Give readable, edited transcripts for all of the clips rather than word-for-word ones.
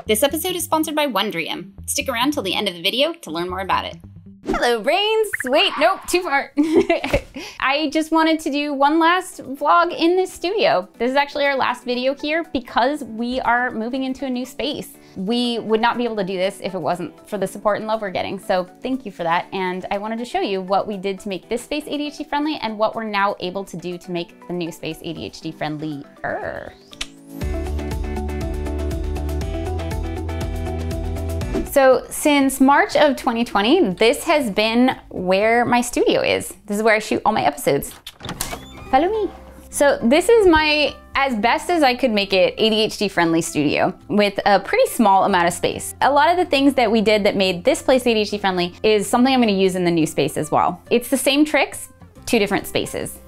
This episode is sponsored by Wondrium. Stick around till the end of the video to learn more about it. Hello, brains! Wait, nope, too far. I just wanted to do one last vlog in this studio. This is actually our last video here because we are moving into a new space. We would not be able to do this if it wasn't for the support and love we're getting, so thank you for that. And I wanted to show you what we did to make this space ADHD friendly and what we're now able to do to make the new space ADHD friendlier. So since March of 2020, this has been where my studio is. This is where I shoot all my episodes. Follow me. So this is my, as best as I could make it, ADHD friendly studio with a pretty small amount of space. A lot of the things that we did that made this place ADHD friendly is something I'm gonna use in the new space as well. It's the same tricks, two different spaces.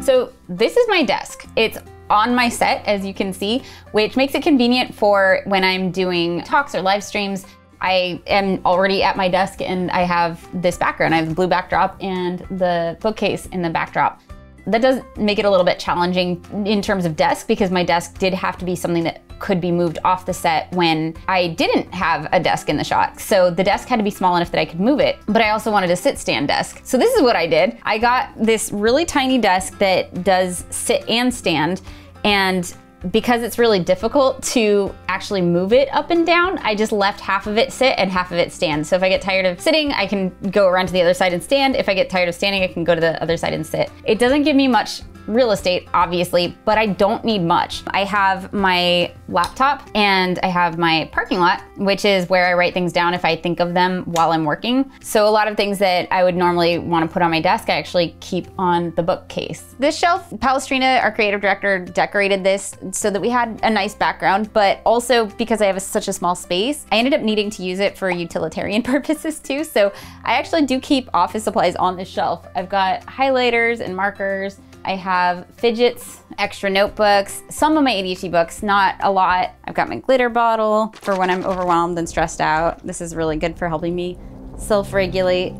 So this is my desk. It's on my set, as you can see, which makes it convenient for when I'm doing talks or live streams. I am already at my desk and I have this background. I have the blue backdrop and the bookcase in the backdrop. That does make it a little bit challenging in terms of desk because my desk did have to be something that could be moved off the set when I didn't have a desk in the shot. So the desk had to be small enough that I could move it, but I also wanted a sit-stand desk. So this is what I did. I got this really tiny desk that does sit and stand, and because it's really difficult to actually move it up and down, I just left half of it sit and half of it stand. So if I get tired of sitting, I can go around to the other side and stand. If I get tired of standing, I can go to the other side and sit. It doesn't give me much real estate, obviously, but I don't need much. I have my laptop and I have my parking lot, which is where I write things down if I think of them while I'm working. So a lot of things that I would normally want to put on my desk, I actually keep on the bookcase. This shelf, Palestrina, our creative director, decorated this so that we had a nice background, but also because I have such a small space, I ended up needing to use it for utilitarian purposes too. So I actually do keep office supplies on this shelf. I've got highlighters and markers. I have fidgets, extra notebooks, some of my ADHD books, not a lot. I've got my glitter bottle for when I'm overwhelmed and stressed out. This is really good for helping me self-regulate.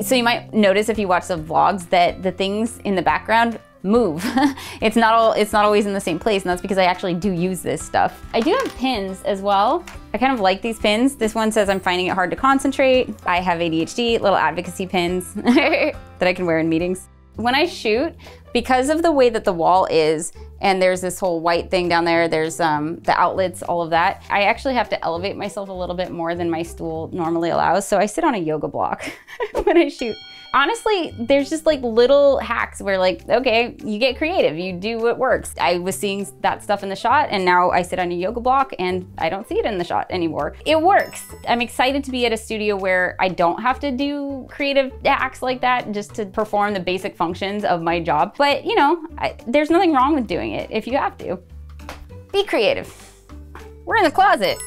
So you might notice if you watch the vlogs that the things in the background move. It's not always in the same place, and that's because I actually do use this stuff. I do have pins as well. I kind of like these pins. This one says I'm finding it hard to concentrate. I have ADHD, little advocacy pins that I can wear in meetings. When I shoot, because of the way that the wall is, and there's this whole white thing down there, there's the outlets, all of that, I actually have to elevate myself a little bit more than my stool normally allows. So I sit on a yoga block when I shoot. Honestly, there's just like little hacks where like, okay, you get creative, you do what works. I was seeing that stuff in the shot and now I sit on a yoga block and I don't see it in the shot anymore. It works. I'm excited to be at a studio where I don't have to do creative hacks like that just to perform the basic functions of my job. But you know, there's nothing wrong with doing it if you have to. Be creative. We're in the closet.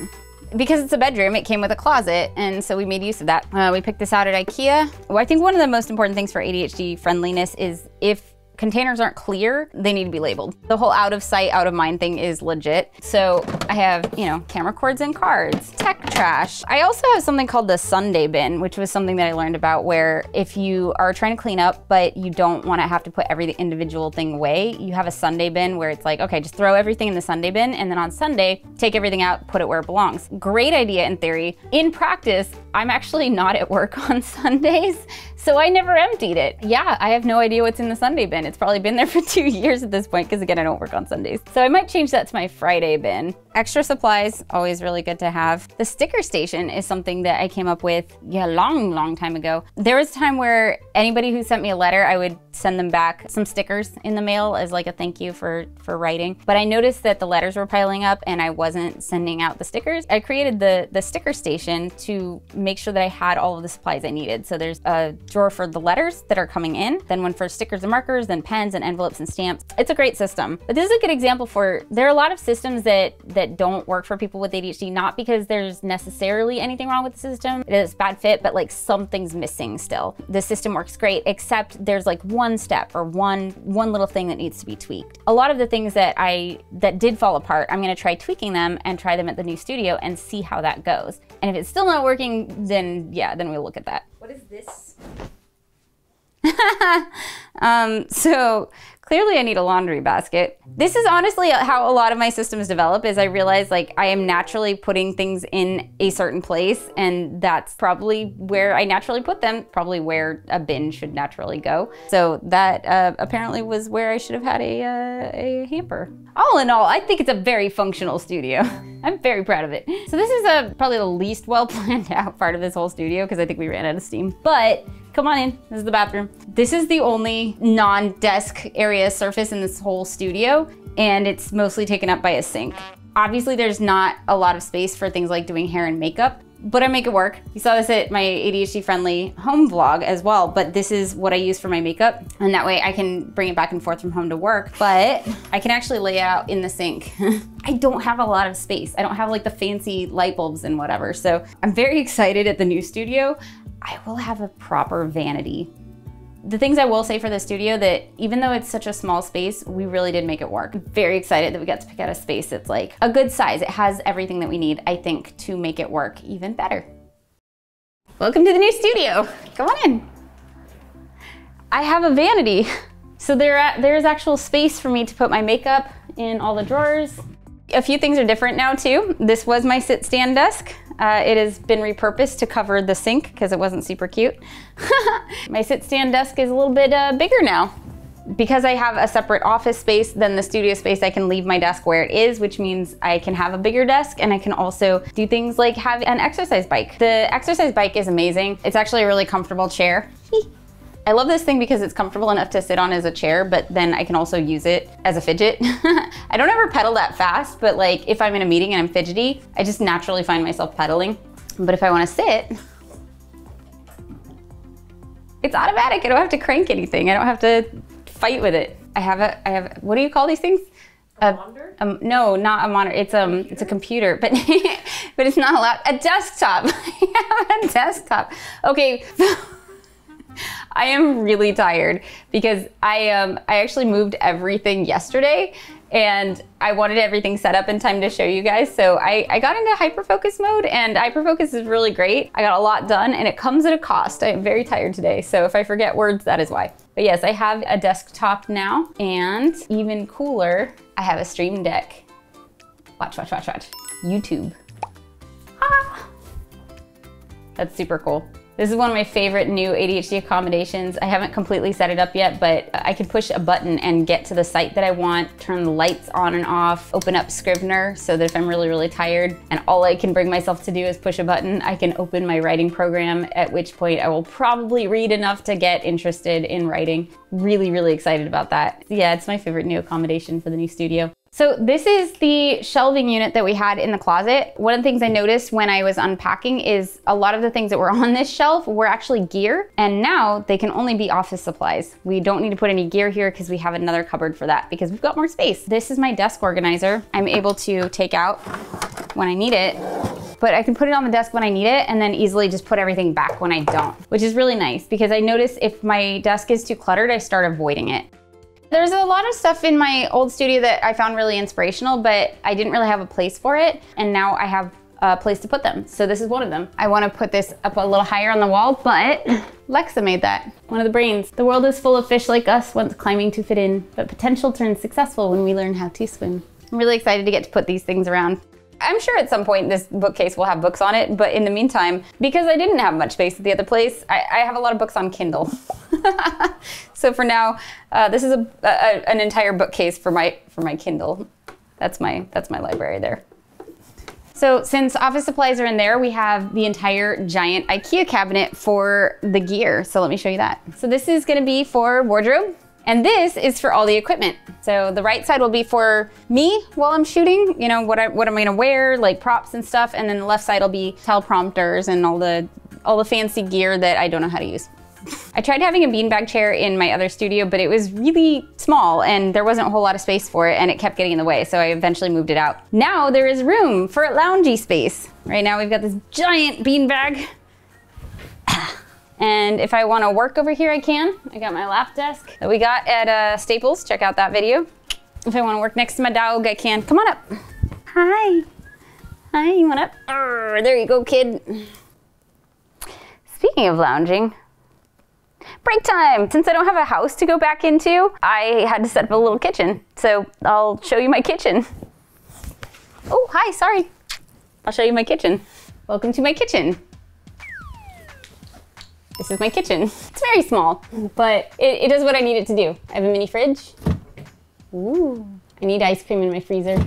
Because it's a bedroom, it came with a closet, and so we made use of that. We picked this out at IKEA. Well, I think one of the most important things for ADHD friendliness is if containers aren't clear, they need to be labeled. The whole out of sight, out of mind thing is legit. So I have, you know, camera cords and cards, tech trash. I also have something called the Sunday bin, which was something that I learned about where if you are trying to clean up, but you don't want to have to put every individual thing away, you have a Sunday bin where it's like, okay, just throw everything in the Sunday bin, and then on Sunday, take everything out, put it where it belongs. Great idea in theory. In practice, I'm actually not at work on Sundays, so I never emptied it. Yeah, I have no idea what's in the Sunday bin. It's probably been there for 2 years at this point, because again, I don't work on Sundays. So I might change that to my Friday bin. Extra supplies, always really good to have. The sticker station is something that I came up with, yeah, long time ago. There was a time where anybody who sent me a letter, I would send them back some stickers in the mail as like a thank you for writing. But I noticed that the letters were piling up and I wasn't sending out the stickers. I created the sticker station to make sure that I had all of the supplies I needed. So there's a drawer for the letters that are coming in, then one for stickers and markers, then pens and envelopes and stamps. It's a great system. But this is a good example for, there are a lot of systems that don't work for people with ADHD, not because there's necessarily anything wrong with the system, it is a bad fit, but like something's missing still. The system works great, except there's like one step or one little thing that needs to be tweaked. A lot of the things that did fall apart, I'm gonna try tweaking them and try them at the new studio and see how that goes. And if it's still not working, then yeah, then we'll look at that. What is this? So clearly I need a laundry basket. This is honestly how a lot of my systems develop, is I realize like I am naturally putting things in a certain place, and that's probably where I naturally put them, probably where a bin should naturally go. So that apparently was where I should have had a hamper. All in all, I think it's a very functional studio. I'm very proud of it. So this is probably the least well planned out part of this whole studio because I think we ran out of steam, but come on in, this is the bathroom. This is the only non-desk area surface in this whole studio, and it's mostly taken up by a sink. Obviously there's not a lot of space for things like doing hair and makeup, but I make it work. You saw this at my ADHD Friendly home vlog as well, but this is what I use for my makeup, and that way I can bring it back and forth from home to work, but I can actually lay it out in the sink. I don't have a lot of space. I don't have like the fancy light bulbs and whatever, so I'm very excited at the new studio. I will have a proper vanity. The things I will say for the studio, that even though it's such a small space, we really did make it work. I'm very excited that we got to pick out a space that's like a good size. It has everything that we need, I think, to make it work even better. Welcome to the new studio. Come on in. I have a vanity. So there's actual space for me to put my makeup in all the drawers. A few things are different now too. This was my sit-stand desk. It has been repurposed to cover the sink because it wasn't super cute. My sit-stand desk is a little bit bigger now. Because I have a separate office space than the studio space, I can leave my desk where it is, which means I can have a bigger desk, and I can also do things like have an exercise bike. The exercise bike is amazing. It's actually a really comfortable chair. I love this thing because it's comfortable enough to sit on as a chair, but then I can also use it as a fidget. I don't ever pedal that fast, but like if I'm in a meeting and I'm fidgety, I just naturally find myself pedaling. But if I want to sit, it's automatic. I don't have to crank anything. I don't have to fight with it. I have, what do you call these things? A monitor? No, not a monitor. It's a computer, but but it's not allowed. A desktop. I have a desktop. Okay. I am really tired because I actually moved everything yesterday, and I wanted everything set up in time to show you guys. So I got into hyperfocus mode, and hyperfocus is really great. I got a lot done, and it comes at a cost. I am very tired today, so if I forget words, that is why. But yes, I have a desktop now, and even cooler, I have a stream deck. Watch, watch, watch, watch. YouTube. Ah! That's super cool. This is one of my favorite new ADHD accommodations. I haven't completely set it up yet, but I can push a button and get to the site that I want, turn the lights on and off, open up Scrivener so that if I'm really, really tired and all I can bring myself to do is push a button, I can open my writing program, at which point I will probably read enough to get interested in writing. Really, really excited about that. Yeah, it's my favorite new accommodation for the new studio. So this is the shelving unit that we had in the closet. One of the things I noticed when I was unpacking is a lot of the things that were on this shelf were actually gear, and now they can only be office supplies. We don't need to put any gear here because we have another cupboard for that because we've got more space. This is my desk organizer. I'm able to take out when I need it, but I can put it on the desk when I need it and then easily just put everything back when I don't, which is really nice because I notice if my desk is too cluttered, I start avoiding it. There's a lot of stuff in my old studio that I found really inspirational, but I didn't really have a place for it, and now I have a place to put them. So this is one of them. I want to put this up a little higher on the wall, but Lexa made that. One of the brains. The world is full of fish like us, once climbing to fit in, but potential turns successful when we learn how to swim. I'm really excited to get to put these things around. I'm sure at some point this bookcase will have books on it, but in the meantime, because I didn't have much space at the other place, I have a lot of books on Kindle. So for now, this is an entire bookcase for my Kindle. That's my library there. So since office supplies are in there, we have the entire giant IKEA cabinet for the gear. So let me show you that. So this is gonna be for wardrobe. And this is for all the equipment. So the right side will be for me while I'm shooting, you know, what am I gonna wear, like props and stuff, and then the left side will be teleprompters and all the fancy gear that I don't know how to use. I tried having a beanbag chair in my other studio, but it was really small and there wasn't a whole lot of space for it and it kept getting in the way, so I eventually moved it out. Now there is room for a loungy space. Right now we've got this giant beanbag. And if I want to work over here, I can. I got my lap desk that we got at Staples. Check out that video. If I want to work next to my dog, I can. Come on up. Hi. Hi, you want up? There you go, kid. Speaking of lounging, Break time! Since I don't have a house to go back into, I had to set up a little kitchen. So I'll show you my kitchen. Oh, hi, sorry. I'll show you my kitchen. Welcome to my kitchen. This is my kitchen. It's very small, but it does what I need it to do. I have a mini fridge. Ooh, I need ice cream in my freezer.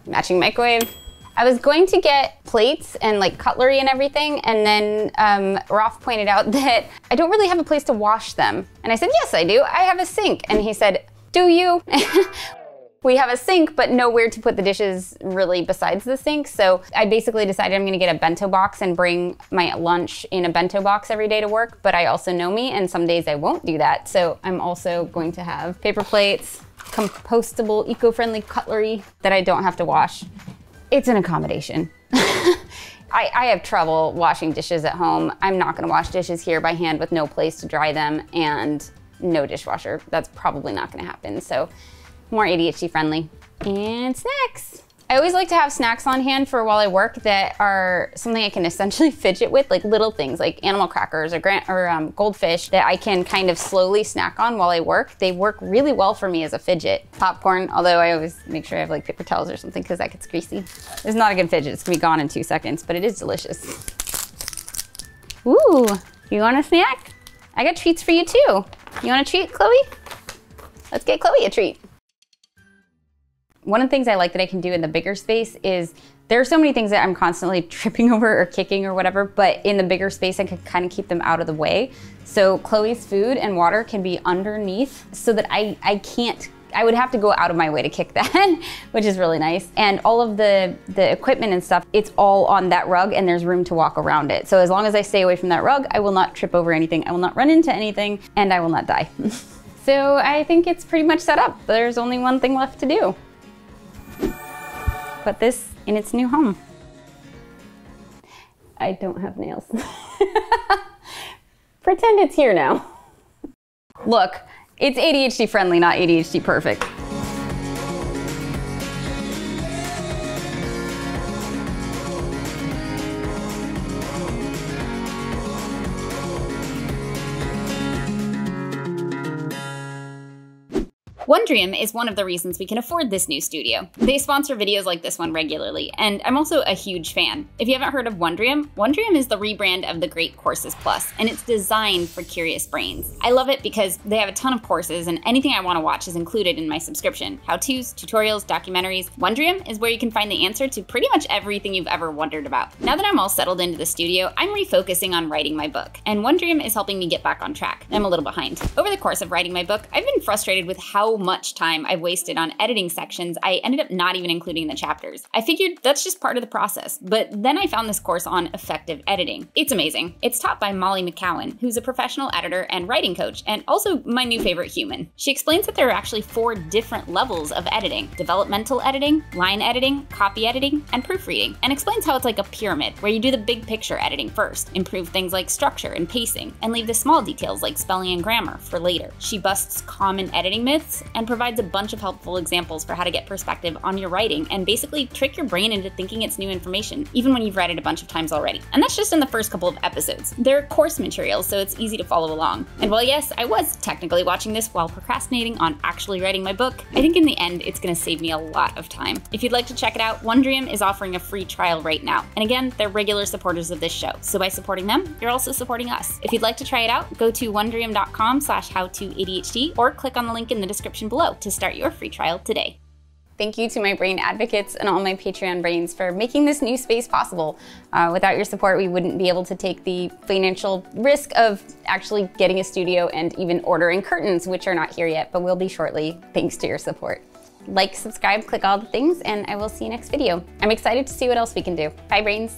Matching microwave. I was going to get plates and like cutlery and everything, and then Rolf pointed out that I don't really have a place to wash them. And I said, yes, I do. I have a sink. And he said, do you? We have a sink, but nowhere to put the dishes really besides the sink. So I basically decided I'm gonna get a bento box and bring my lunch in a bento box every day to work, but I also know me, and some days I won't do that. So I'm also going to have paper plates, compostable, eco-friendly cutlery that I don't have to wash. It's an accommodation. I have trouble washing dishes at home. I'm not gonna wash dishes here by hand with no place to dry them and no dishwasher. That's probably not gonna happen. So more ADHD friendly. And snacks. I always like to have snacks on hand for while I work that are something I can essentially fidget with, like little things like animal crackers or goldfish that I can kind of slowly snack on while I work. They work really well for me as a fidget. Popcorn, although I always make sure I have like paper towels or something because that gets greasy. It's not a good fidget, it's gonna be gone in 2 seconds, but it is delicious. Ooh, you want a snack? I got treats for you too. You want a treat, Chloe? Let's get Chloe a treat. One of the things I like that I can do in the bigger space is there are so many things that I'm constantly tripping over or kicking or whatever, but in the bigger space, I can kind of keep them out of the way. So Chloe's food and water can be underneath so that I would have to go out of my way to kick that, which is really nice. And all of the equipment and stuff, it's all on that rug and there's room to walk around it. So as long as I stay away from that rug, I will not trip over anything, I will not run into anything, and I will not die. So I think it's pretty much set up. There's only one thing left to do. Put this in its new home. I don't have nails. Pretend it's here now. Look, it's ADHD friendly, not ADHD perfect. Wondrium is one of the reasons we can afford this new studio. They sponsor videos like this one regularly, and I'm also a huge fan. If you haven't heard of Wondrium, Wondrium is the rebrand of the Great Courses Plus, and it's designed for curious brains. I love it because they have a ton of courses, and anything I want to watch is included in my subscription. How-tos, tutorials, documentaries. Wondrium is where you can find the answer to pretty much everything you've ever wondered about. Now that I'm all settled into the studio, I'm refocusing on writing my book, and Wondrium is helping me get back on track. I'm a little behind. Over the course of writing my book, I've been frustrated with how much time I've wasted on editing sections. I ended up not even including the chapters. I figured that's just part of the process, but then I found this course on effective editing. It's amazing. It's taught by Molly McCowan, who's a professional editor and writing coach, and also my new favorite human. She explains that there are actually 4 different levels of editing: developmental editing, line editing, copy editing, and proofreading, and explains how it's like a pyramid, where you do the big picture editing first, improve things like structure and pacing, and leave the small details like spelling and grammar for later. She busts common editing myths and provides a bunch of helpful examples for how to get perspective on your writing and basically trick your brain into thinking it's new information, even when you've read it a bunch of times already. And that's just in the first couple of episodes. They're course materials, so it's easy to follow along. And while yes, I was technically watching this while procrastinating on actually writing my book, I think in the end, it's gonna save me a lot of time. If you'd like to check it out, Wondrium is offering a free trial right now. And again, they're regular supporters of this show, so by supporting them, you're also supporting us. If you'd like to try it out, go to wondrium.com/howtoadhd or click on the link in the description below to start your free trial today. Thank you to my brain advocates and all my Patreon brains for making this new space possible. Without your support, we wouldn't be able to take the financial risk of actually getting a studio and even ordering curtains, which are not here yet, but will be shortly, thanks to your support. Like, subscribe, click all the things, and I will see you next video. I'm excited to see what else we can do. Bye, brains.